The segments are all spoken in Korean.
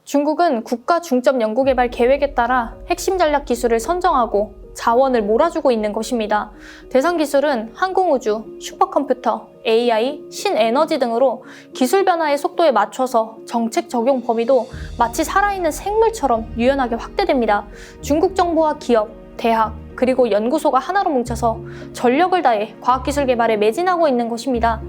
중국은 국가 중점 연구개발 계획에 따라 핵심 전략 기술을 선정하고 자원을 몰아주고 있는 것입니다. 대상 기술은 항공우주, 슈퍼컴퓨터, AI, 신에너지 등으로 기술 변화의 속도에 맞춰서 정책 적용 범위도 마치 살아있는 생물처럼 유연하게 확대됩니다. 중국 정부와 기업, 대학, 그리고 연구소가 하나로 뭉쳐서 전력을 다해 과학기술 개발에 매진하고 있는 것입니다.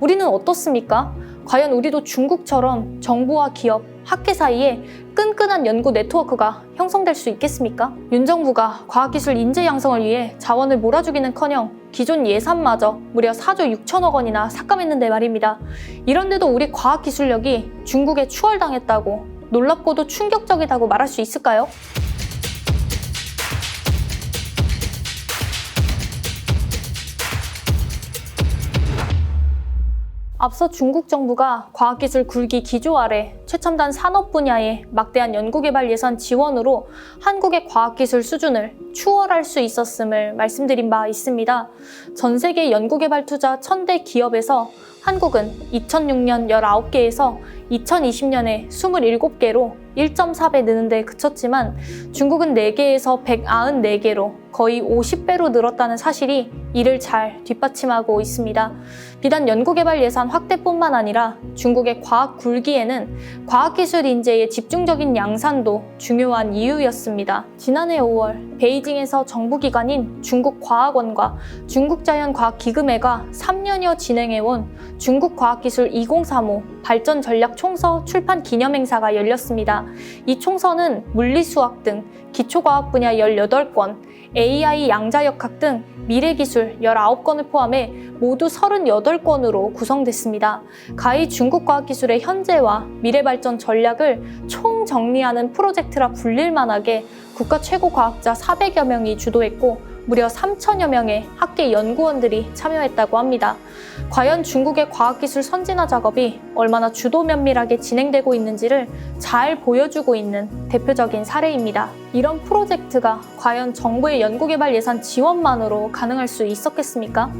우리는 어떻습니까? 과연 우리도 중국처럼 정부와 기업, 학계 사이에 끈끈한 연구 네트워크가 형성될 수 있겠습니까? 윤 정부가 과학기술 인재 양성을 위해 자원을 몰아주기는커녕 기존 예산마저 무려 4조 6천억 원이나 삭감했는데 말입니다. 이런데도 우리 과학기술력이 중국에 추월당했다고, 놀랍고도 충격적이다고 말할 수 있을까요? 앞서 중국 정부가 과학기술 굴기 기조 아래 최첨단 산업 분야의 막대한 연구개발 예산 지원으로 한국의 과학기술 수준을 추월할 수 있었음을 말씀드린 바 있습니다. 전 세계 연구개발 투자 1000대 기업에서 한국은 2006년 19개에서 2020년에 27개로 1.4배 느는 데 그쳤지만 중국은 4개에서 194개로 거의 50배로 늘었다는 사실이 이를 잘 뒷받침하고 있습니다. 비단 연구개발 예산 확대뿐만 아니라 중국의 과학 굴기에는 과학기술 인재의 집중적인 양산도 중요한 이유였습니다. 지난해 5월 베이징에서 정부기관인 중국과학원과 중국자연과학기금회가 3년여 진행해온 중국과학기술 2035 발전전략총서 출판 기념행사가 열렸습니다. 이 총서는 물리수학 등 기초과학 분야 18권, AI 양자역학 등 미래기술 19건을 포함해 모두 38건으로 구성됐습니다. 가히 중국과학기술의 현재와 미래발전 전략을 총정리하는 프로젝트라 불릴 만하게 국가 최고 과학자 400여 명이 주도했고 무려 3천여 명의 학계 연구원들이 참여했다고 합니다. 과연 중국의 과학기술 선진화 작업이 얼마나 주도 면밀하게 진행되고 있는지를 잘 보여주고 있는 대표적인 사례입니다. 이런 프로젝트가 과연 정부의 연구개발 예산 지원만으로 가능할 수 있었겠습니까?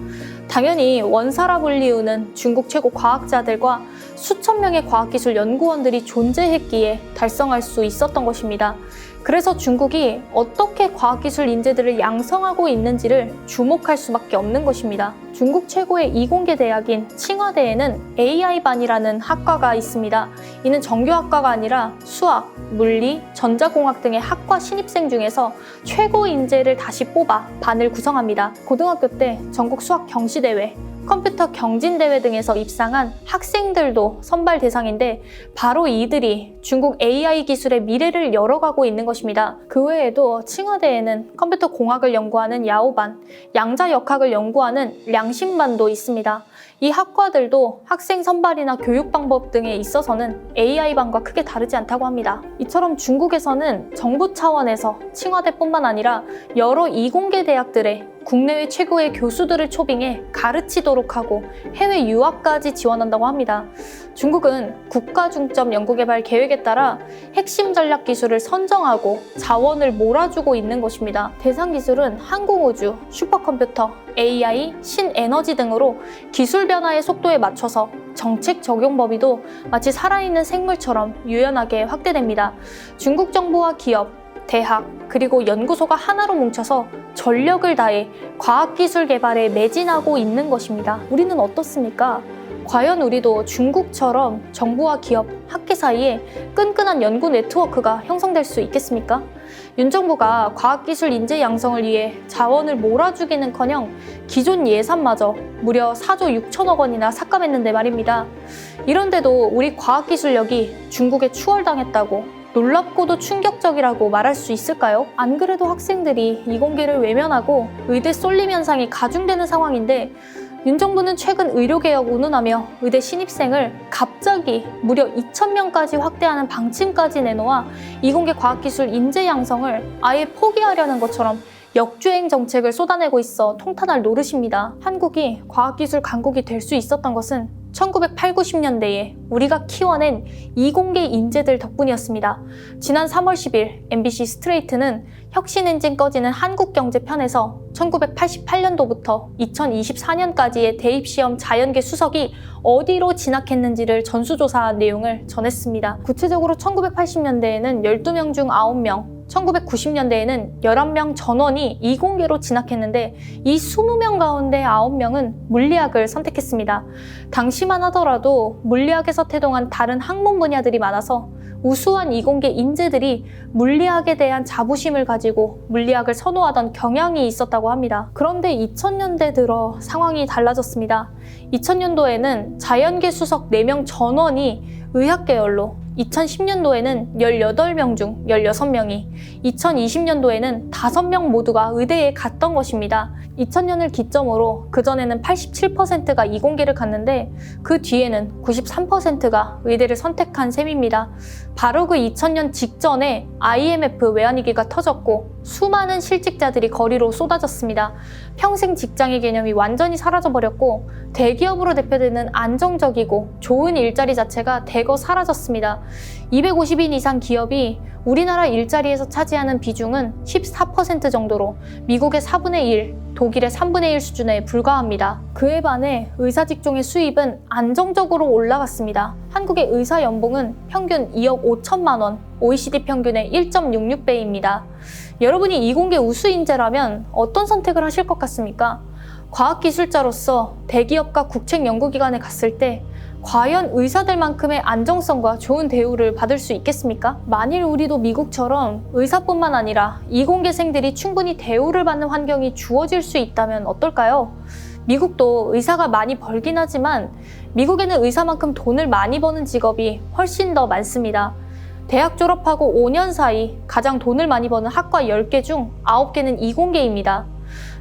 당연히 원사라 불리우는 중국 최고 과학자들과 수천 명의 과학기술 연구원들이 존재했기에 달성할 수 있었던 것입니다. 그래서 중국이 어떻게 과학기술 인재들을 양성하고 있는지를 주목할 수밖에 없는 것입니다. 중국 최고의 이공계 대학인 칭화대에는 AI반이라는 학과가 있습니다. 이는 정규학과가 아니라 수학, 물리, 전자공학 등의 학과 신입생 중에서 최고 인재를 다시 뽑아 반을 구성합니다. 고등학교 때 전국 수학 경시대회, 컴퓨터 경진대회 등에서 입상한 학생들도 선발 대상인데 바로 이들이 중국 AI 기술의 미래를 열어가고 있는 것입니다. 그 외에도 칭화대에는 컴퓨터 공학을 연구하는 야오반, 양자역학을 연구하는 량신반도 있습니다. 이 학과들도 학생 선발이나 교육 방법 등에 있어서는 AI반과 크게 다르지 않다고 합니다. 이처럼 중국에서는 정부 차원에서 칭화대뿐만 아니라 여러 이공계 대학들의 국내외 최고의 교수들을 초빙해 가르치도록 하고 해외 유학까지 지원한다고 합니다. 중국은 국가 중점 연구개발 계획에 따라 핵심 전략 기술을 선정하고 자원을 몰아주고 있는 것입니다. 대상 기술은 항공우주, 슈퍼컴퓨터, AI, 신에너지 등으로 기술 변화의 속도에 맞춰서 정책 적용 범위도 마치 살아있는 생물처럼 유연하게 확대됩니다. 중국 정부와 기업, 대학, 그리고 연구소가 하나로 뭉쳐서 전력을 다해 과학기술 개발에 매진하고 있는 것입니다. 우리는 어떻습니까? 과연 우리도 중국처럼 정부와 기업, 학계 사이에 끈끈한 연구 네트워크가 형성될 수 있겠습니까? 윤 정부가 과학기술 인재 양성을 위해 자원을 몰아주기는커녕 기존 예산마저 무려 4조 6천억 원이나 삭감했는데 말입니다. 이런데도 우리 과학기술력이 중국에 추월당했다고, 놀랍고도 충격적이라고 말할 수 있을까요? 안 그래도 학생들이 이공계를 외면하고 의대 쏠림 현상이 가중되는 상황인데 윤 정부는 최근 의료개혁 운운하며 의대 신입생을 갑자기 무려 2,000명까지 확대하는 방침까지 내놓아 이공계 과학기술 인재 양성을 아예 포기하려는 것처럼 역주행 정책을 쏟아내고 있어 통탄할 노릇입니다. 한국이 과학기술 강국이 될 수 있었던 것은 1980, 90년대에 우리가 키워낸 이공계 인재들 덕분이었습니다. 지난 3월 10일 MBC 스트레이트는 혁신 엔진 꺼지는 한국경제 편에서 1988년도부터 2024년까지의 대입시험 자연계 수석이 어디로 진학했는지를 전수조사한 내용을 전했습니다. 구체적으로 1980년대에는 12명 중 9명, 1990년대에는 11명 전원이 이공계로 진학했는데 이 20명 가운데 9명은 물리학을 선택했습니다. 당시만 하더라도 물리학에서 태동한 다른 학문 분야들이 많아서 우수한 이공계 인재들이 물리학에 대한 자부심을 가지고 물리학을 선호하던 경향이 있었다고 합니다. 그런데 2000년대 들어 상황이 달라졌습니다. 2000년도에는 자연계 수석 4명 전원이 의학 계열로, 2010년도에는 18명 중 16명이, 2020년도에는 5명 모두가 의대에 갔던 것입니다. 2000년을 기점으로 그전에는 87%가 이공계를 갔는데 그 뒤에는 93%가 의대를 선택한 셈입니다. 바로 그 2000년 직전에 IMF 외환위기가 터졌고 수많은 실직자들이 거리로 쏟아졌습니다. 평생 직장의 개념이 완전히 사라져버렸고 대기업으로 대표되는 안정적이고 좋은 일자리 자체가 대거 사라졌습니다. 250인 이상 기업이 우리나라 일자리에서 차지하는 비중은 14% 정도로 미국의 4분의 1, 독일의 3분의 1 수준에 불과합니다. 그에 반해 의사 직종의 수입은 안정적으로 올라갔습니다. 한국의 의사 연봉은 평균 2억 5천만 원, OECD 평균의 1.66배입니다. 여러분이 이공계 우수 인재라면 어떤 선택을 하실 것 같습니까? 과학기술자로서 대기업과 국책연구기관에 갔을 때 과연 의사들만큼의 안정성과 좋은 대우를 받을 수 있겠습니까? 만일 우리도 미국처럼 의사뿐만 아니라 이공계생들이 충분히 대우를 받는 환경이 주어질 수 있다면 어떨까요? 미국도 의사가 많이 벌긴 하지만 미국에는 의사만큼 돈을 많이 버는 직업이 훨씬 더 많습니다. 대학 졸업하고 5년 사이 가장 돈을 많이 버는 학과 10개 중 9개는 이공계입니다.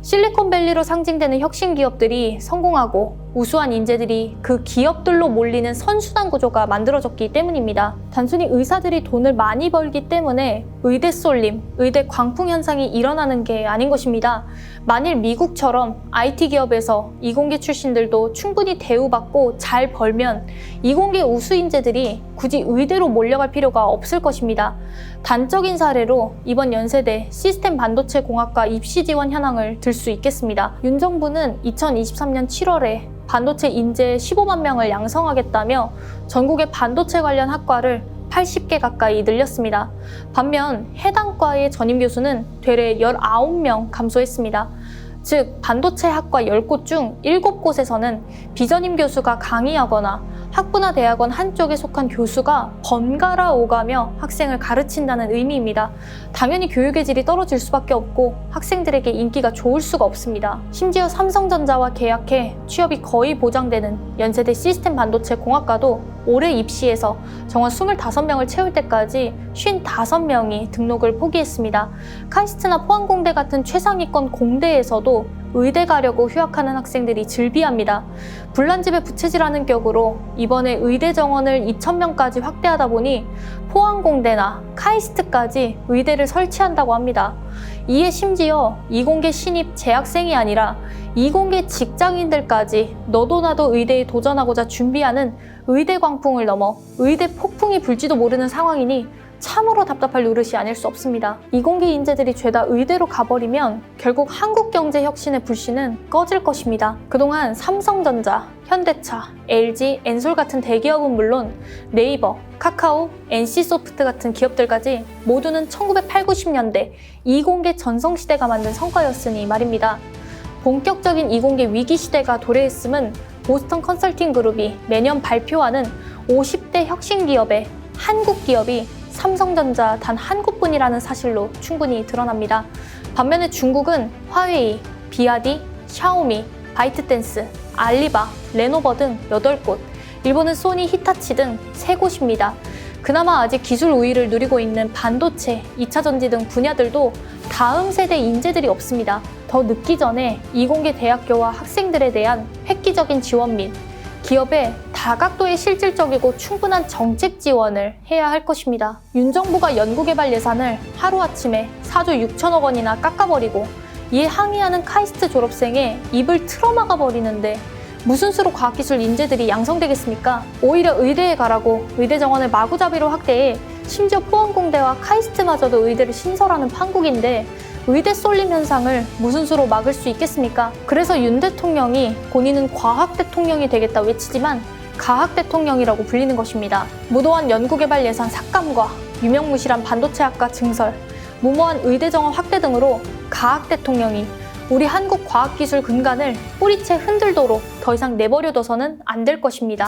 실리콘밸리로 상징되는 혁신 기업들이 성공하고 우수한 인재들이 그 기업들로 몰리는 선순환 구조가 만들어졌기 때문입니다. 단순히 의사들이 돈을 많이 벌기 때문에 의대 쏠림, 의대 광풍 현상이 일어나는 게 아닌 것입니다. 만일 미국처럼 IT 기업에서 이공계 출신들도 충분히 대우받고 잘 벌면 이공계 우수 인재들이 굳이 의대로 몰려갈 필요가 없을 것입니다. 단적인 사례로 이번 연세대 시스템 반도체 공학과 입시 지원 현황을 들 수 있겠습니다. 윤 정부는 2023년 7월에 반도체 인재 15만 명을 양성하겠다며 전국의 반도체 관련 학과를 80개 가까이 늘렸습니다. 반면 해당 과의 전임 교수는 되레 19명 감소했습니다. 즉 반도체 학과 10곳 중 7곳에서는 비전임 교수가 강의하거나 학부나 대학원 한쪽에 속한 교수가 번갈아 오가며 학생을 가르친다는 의미입니다. 당연히 교육의 질이 떨어질 수밖에 없고 학생들에게 인기가 좋을 수가 없습니다. 심지어 삼성전자와 계약해 취업이 거의 보장되는 연세대 시스템 반도체 공학과도 올해 입시에서 정원 25명을 채울 때까지 55명이 등록을 포기했습니다. 카이스트나 포항공대 같은 최상위권 공대에서도 의대 가려고 휴학하는 학생들이 즐비합니다. 불난집에 부채질하는 격으로 이번에 의대 정원을 2,000명까지 확대하다 보니 포항공대나 카이스트까지 의대를 설치한다고 합니다. 이에 심지어 이공계 신입 재학생이 아니라 이공계 직장인들까지 너도 나도 의대에 도전하고자 준비하는 의대 광풍을 넘어 의대 폭풍이 불지도 모르는 상황이니 참으로 답답할 노릇이 아닐 수 없습니다. 이공계 인재들이 죄다 의대로 가버리면 결국 한국 경제 혁신의 불씨는 꺼질 것입니다. 그동안 삼성전자, 현대차, LG, 엔솔 같은 대기업은 물론 네이버, 카카오, NC소프트 같은 기업들까지 모두는 1980, 90년대 이공계 전성시대가 만든 성과였으니 말입니다. 본격적인 이공계 위기 시대가 도래했음은 보스턴 컨설팅 그룹이 매년 발표하는 50대 혁신 기업의 한국 기업이 삼성전자 단 한 곳뿐이라는 사실로 충분히 드러납니다. 반면에 중국은 화웨이, 비아디, 샤오미, 바이트댄스, 알리바, 레노버 등 8곳, 일본은 소니, 히타치 등 3곳입니다. 그나마 아직 기술 우위를 누리고 있는 반도체, 2차 전지 등 분야들도 다음 세대 인재들이 없습니다. 더 늦기 전에 이공계 대학교와 학생들에 대한 획기적인 지원 및 기업의 다각도의 실질적이고 충분한 정책 지원을 해야 할 것입니다. 윤 정부가 연구개발 예산을 하루아침에 4조 6천억 원이나 깎아버리고 이에 항의하는 카이스트 졸업생의 입을 틀어막아 버리는데 무슨 수로 과학기술 인재들이 양성되겠습니까? 오히려 의대에 가라고 의대 정원을 마구잡이로 확대해 심지어 포항공대와 카이스트마저도 의대를 신설하는 판국인데 의대 쏠림 현상을 무슨 수로 막을 수 있겠습니까? 그래서 윤 대통령이 본인은 과학 대통령이 되겠다 외치지만 가학 대통령이라고 불리는 것입니다. 무도한 연구개발 예산 삭감과 유명무실한 반도체학과 증설, 무모한 의대 정원 확대 등으로 가학 대통령이 우리 한국 과학기술 근간을 뿌리채 흔들도록 더 이상 내버려둬서는 안 될 것입니다.